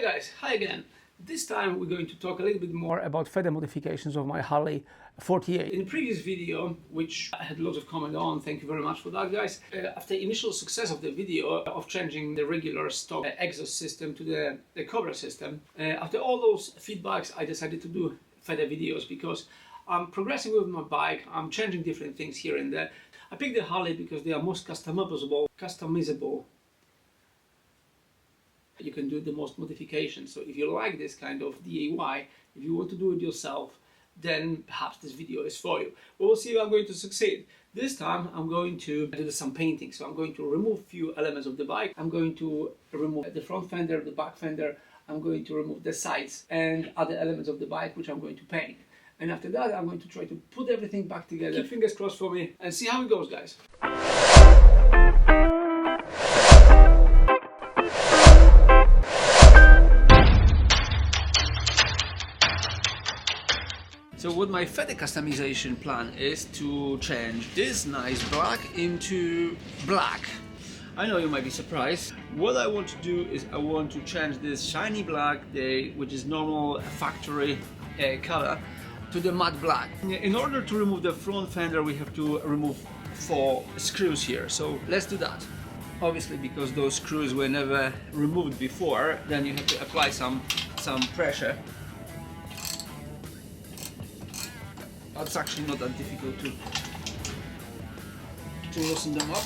guys, hi again. This time we're going to talk a little bit more about Fender modifications of my Harley 48. In the previous video, which I had lots of comment on, thank you very much for that guys. After initial success of the video of changing the regular stock exhaust system to the Cobra system, after all those feedbacks I decided to do Fender videos because I'm progressing with my bike, I'm changing different things here and there. I picked the Harley because they are most customizable. You can do the most modifications. So if you like this kind of DIY, if you want to do it yourself, then perhaps this video is for you. We'll see if I'm going to succeed. This time I'm going to do some painting. So I'm going to remove a few elements of the bike. I'm going to remove the front fender, the back fender. I'm going to remove the sides and other elements of the bike which I'm going to paint. And after that I'm going to try to put everything back together. Keep fingers crossed for me and see how it goes, guys. So what my Fender customization plan is to change this nice black into black. I know you might be surprised. What I want to do is I want to change this shiny black, which is normal factory color, to the matte black. In order to remove the front fender we have to remove 4 screws here, so let's do that. Obviously because those screws were never removed before, then you have to apply some pressure. It's actually not that difficult to loosen them up.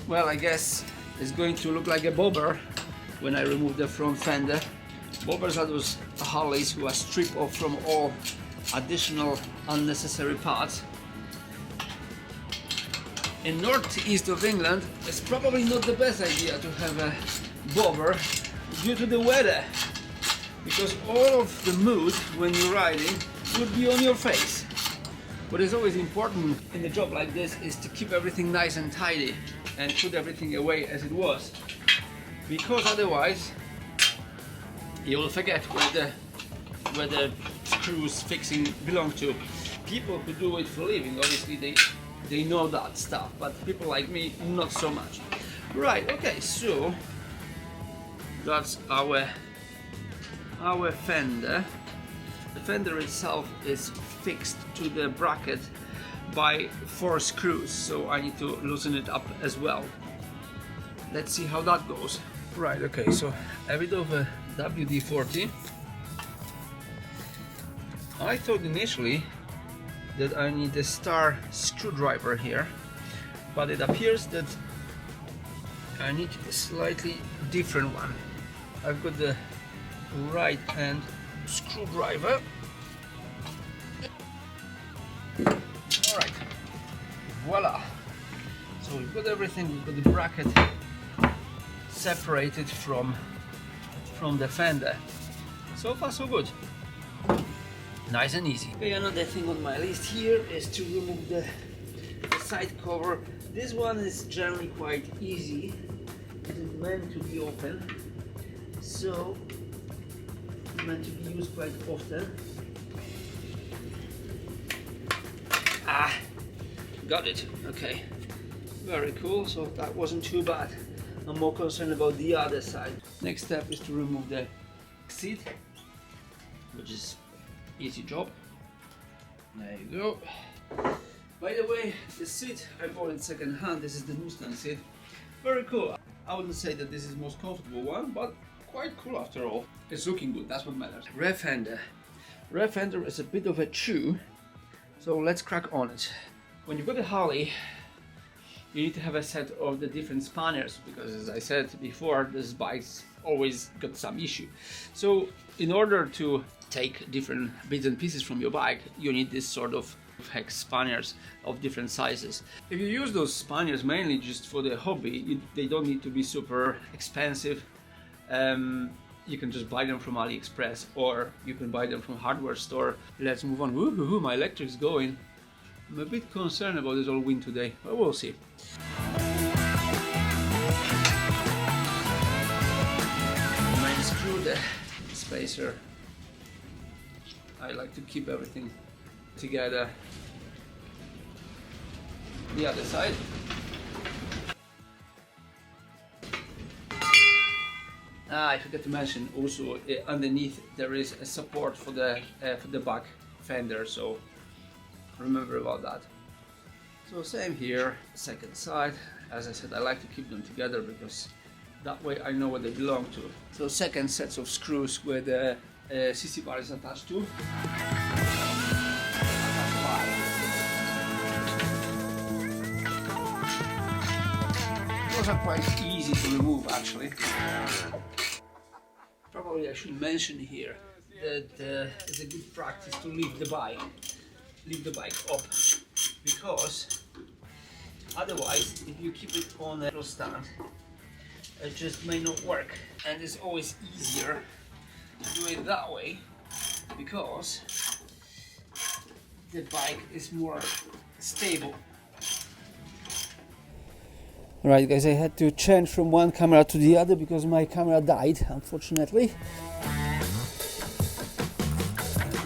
Well, I guess it's going to look like a bobber when I remove the front fender. Bobbers are those Harleys who are stripped off from all additional unnecessary parts. In northeast of England, it's probably not the best idea to have a bobber due to the weather, because all of the mood when you're riding would be on your face. What is always important in a job like this is to keep everything nice and tidy and put everything away as it was, because otherwise you will forget where the screws fixing belong to. People who do it for a living, obviously they know that stuff, but people like me, not so much. Right, okay, so that's our fender. The fender itself is fixed to the bracket by 4 screws, so I need to loosen it up as well. Let's see how that goes. Right, okay, so a bit of a WD-40. I thought initially that I need a star screwdriver here, but it appears that I need a slightly different one. I've got the right hand screwdriver. Alright, voila! So we've got everything, we've got the bracket separated from the fender. So far so good. Nice and easy. Okay, another thing on my list here is to remove the side cover. This one is generally quite easy. It is meant to be open, so it's meant to be used quite often. Got it. Okay, very cool. So that wasn't too bad. I'm more concerned about the other side. Next step is to remove the seat, which is easy job. There you go. By the way, the seat I bought in second hand. This is the newsstand seat. Very cool. I wouldn't say that this is the most comfortable one, but quite cool after all. It's looking good, that's what matters. Rear fender. Rear fender is a bit of a chew, so let's crack on it. When you've got a Harley, you need to have a set of the different spanners, because as I said before, this bike's always got some issue. So in order to take different bits and pieces from your bike, you need this sort of hex spanners of different sizes. If you use those spanners mainly just for the hobby, they don't need to be super expensive. You can just buy them from AliExpress, or you can buy them from hardware store. Let's move on. Woohoo, my electric's going. I'm a bit concerned about this old wind today, but we'll see. Main screw, the spacer. I like to keep everything together. The other side. I forgot to mention also underneath there is a support for the back fender, so remember about that. So same here, second side. As I said, I like to keep them together because that way I know what they belong to. So second sets of screws where the CC bar is attached to. Those are quite easy to remove actually. Probably I should mention here that it's a good practice to leave the bike up, because otherwise if you keep it on a stand it just may not work, and it's always easier to do it that way because the bike is more stable. Right guys, I had to change from one camera to the other because my camera died, unfortunately.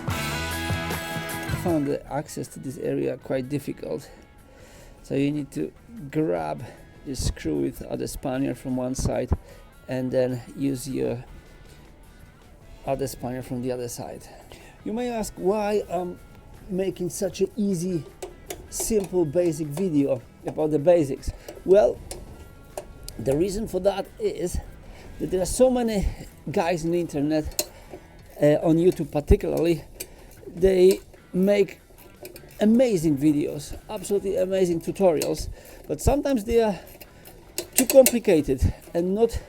I found the access to this area quite difficult, so you need to grab this screw with the other spanner from one side and then use your other spanner from the other side. You may ask why I'm making such an easy, simple, basic video about the basics. Well, the reason for that is that there are so many guys on the internet, on YouTube particularly, they make amazing videos, absolutely amazing tutorials, but sometimes they are too complicated and not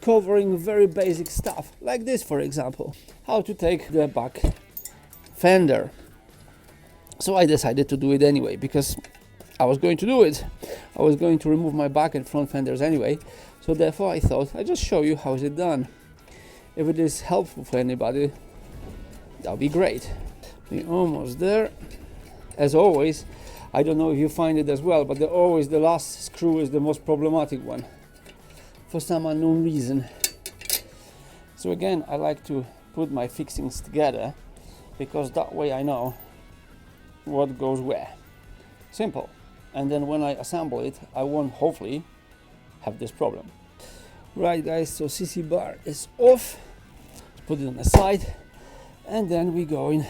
covering very basic stuff, like this for example, how to take the back fender. So I decided to do it anyway because I was going to do it. I was going to remove my back and front fenders anyway, so therefore I thought I'd just show you how is it done. If it is helpful for anybody, that'll be great. We're almost there. As always, I don't know if you find it as well, but always the last screw is the most problematic one for some unknown reason. So again, I like to put my fixings together because that way I know what goes where. Simple. And then when I assemble it, I won't hopefully have this problem. Right guys, so CC bar is off. Put it on the side, and then we're going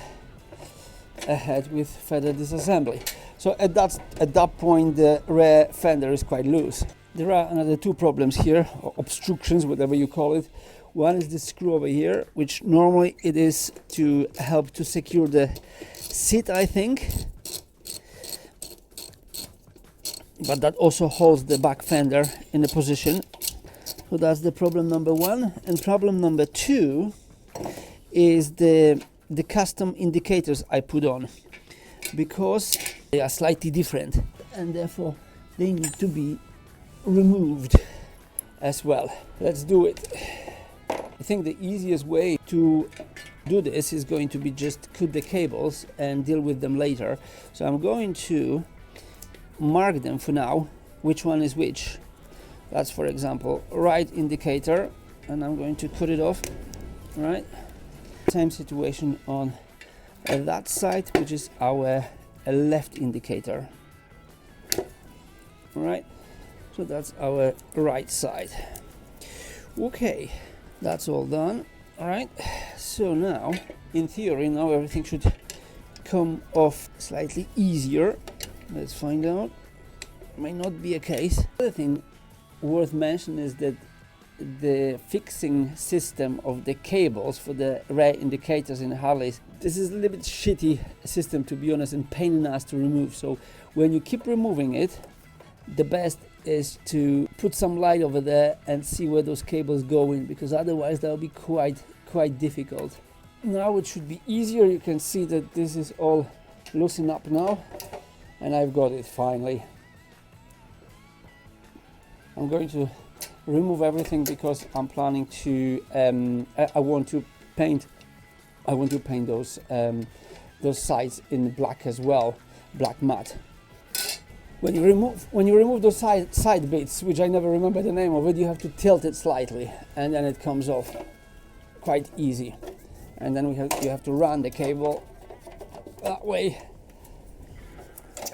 ahead with further disassembly. So at that point the rear fender is quite loose. There are another two problems here, or obstructions, whatever you call it. One is the screw over here, which normally it is to help to secure the seat, I think, but that also holds the back fender in a position. So that's the problem number one. And problem number two is the custom indicators I put on, because they are slightly different and therefore they need to be removed as well. Let's do it. I think the easiest way to do this is going to be just cut the cables and deal with them later. So I'm going to mark them for now, which one is which. That's, for example, right indicator, and I'm going to cut it off. Right, same situation on that side, which is our left indicator. Right, so that's our right side. Okay, that's all done. All right, so now in theory now everything should come off slightly easier. Let's find out. May not be a case. The other thing worth mentioning is that the fixing system of the cables for the rear indicators in Harleys, this is a little bit shitty system, to be honest, and pain in the ass to remove. So when you keep removing it, the best is to put some light over there and see where those cables go in, because otherwise that'll be quite difficult. Now it should be easier. You can see that this is all loosened up now, and I've got it finally. I'm going to remove everything because I'm planning to I want to paint those sides in black as well, black matte. When you remove those side bits, which I never remember the name of it, you have to tilt it slightly and then it comes off quite easy. And then you have to run the cable that way,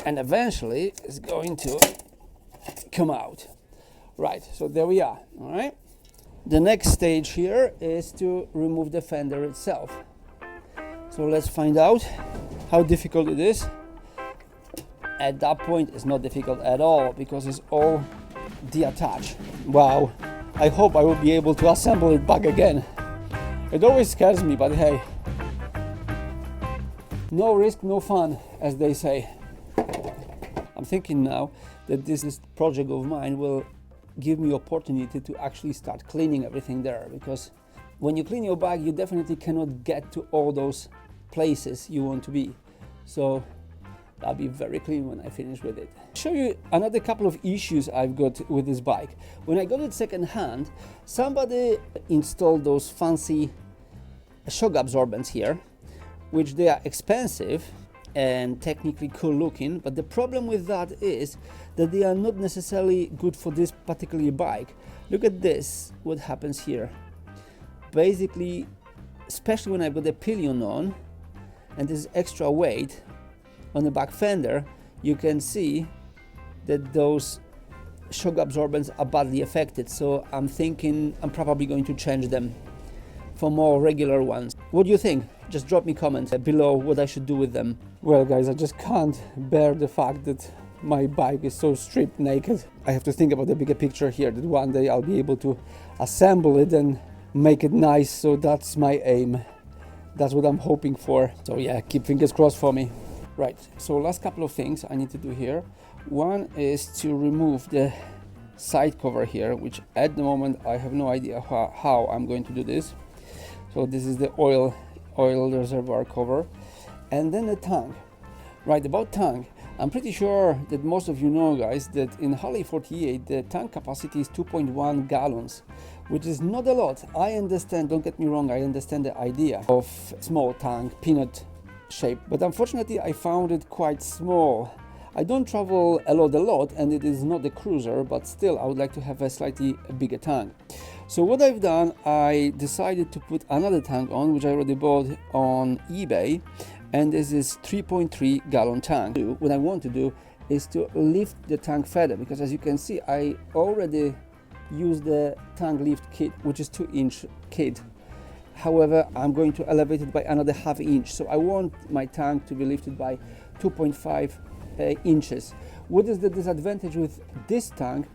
and eventually it's going to come out. Right, so there we are. All right, The next stage here is to remove the fender itself. So let's find out how difficult it is. At that point it's not difficult at all because it's all deattached. Wow, I hope I will be able to assemble it back again. It always scares me, but hey, no risk, no fun, as they say. I'm thinking now that this project of mine will give me opportunity to actually start cleaning everything there, because when you clean your bike you definitely cannot get to all those places you want to be. So I'll be very clean when I finish with it. Show you another couple of issues I've got with this bike. When I got it second hand, somebody installed those fancy shock absorbents here, which they are expensive and technically cool looking, but the problem with that is that they are not necessarily good for this particular bike. Look at this, what happens here. Basically, especially when I've got the pillion on and this extra weight on the back fender, you can see that those shock absorbents are badly affected. So I'm thinking I'm probably going to change them for more regular ones. What do you think? Just drop me comments below what I should do with them. Well guys, I just can't bear the fact that my bike is so stripped naked. I have to think about the bigger picture here, that one day I'll be able to assemble it and make it nice. So that's my aim. That's what I'm hoping for. So yeah, keep fingers crossed for me. Right, so last couple of things I need to do here. One is to remove the side cover here, which at the moment I have no idea how I'm going to do this. So this is the oil reservoir cover, and then the tank. Right, about tank, I'm pretty sure that most of you know, guys, that in Harley 48 the tank capacity is 2.1 gallons, which is not a lot. I understand, don't get me wrong, I understand the idea of small tank, peanut shape, but unfortunately I found it quite small. I don't travel a lot, and it is not a cruiser, but still I would like to have a slightly bigger tank. So what I've done, I decided to put another tank on, which I already bought on eBay, and this is 3.3 gallon tank. What I want to do is to lift the tank further, because as you can see I already used the tank lift kit, which is 2-inch kit. However, I'm going to elevate it by another ½ inch, so I want my tank to be lifted by 2.5 inches. What is the disadvantage with this tank?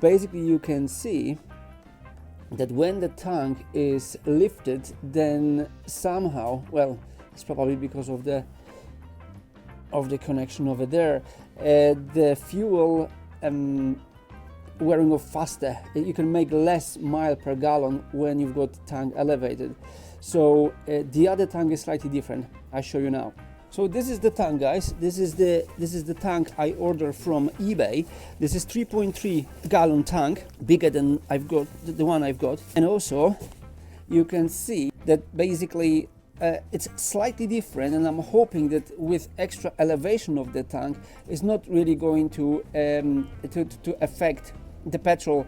Basically you can see that when the tank is lifted, then somehow, well, it's probably because of the connection over there, the fuel wearing off faster. You can make less mile per gallon when you've got the tank elevated. So the other tank is slightly different. I'll show you now. So this is the tank, guys. This is the tank I ordered from eBay. This is 3.3 gallon tank, bigger than the one I've got. And also you can see that basically it's slightly different, and I'm hoping that with extra elevation of the tank it's not really going to affect the petrol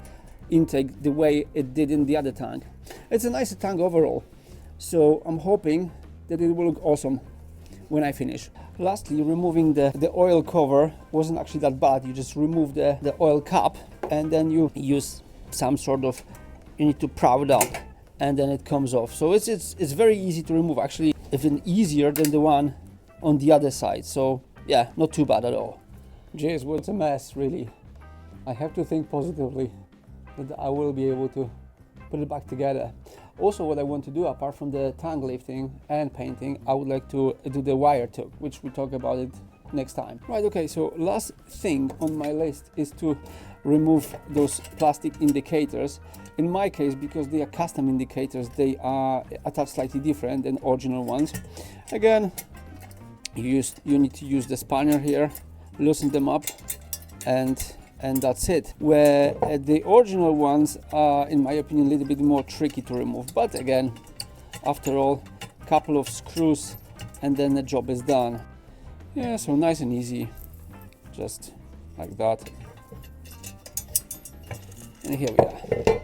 intake the way it did in the other tank. It's a nicer tank overall, so I'm hoping that it will look awesome when I finish. Lastly, removing the oil cover wasn't actually that bad. You just remove the oil cap, and then you use some sort of, you need to prow it up, and then it comes off. So it's very easy to remove, actually even easier than the one on the other side. So yeah, not too bad at all. Jeez, what's a mess, really. I have to think positively that I will be able to put it back together. Also, what I want to do, apart from the tank lifting and painting, I would like to do the wire tuck, which we'll talk about it next time. Right, okay, so last thing on my list is to remove those plastic indicators. In my case, because they are custom indicators, they are attached slightly different than original ones. Again, you need to use the spanner here, loosen them up, and that's it. Where the original ones are, in my opinion, a little bit more tricky to remove, but again, after all, couple of screws and then the job is done. Yeah, so nice and easy, just like that. And here we are.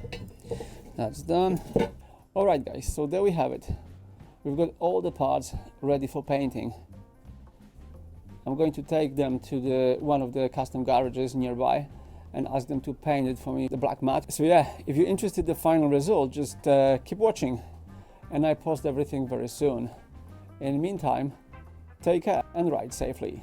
That's done. All right, guys, so there we have it. We've got all the parts ready for painting. I'm going to take them to one of the custom garages nearby, and ask them to paint it for me, the black matte. So yeah, if you're interested in the final result, just keep watching, and I post everything very soon. In the meantime, take care and ride safely.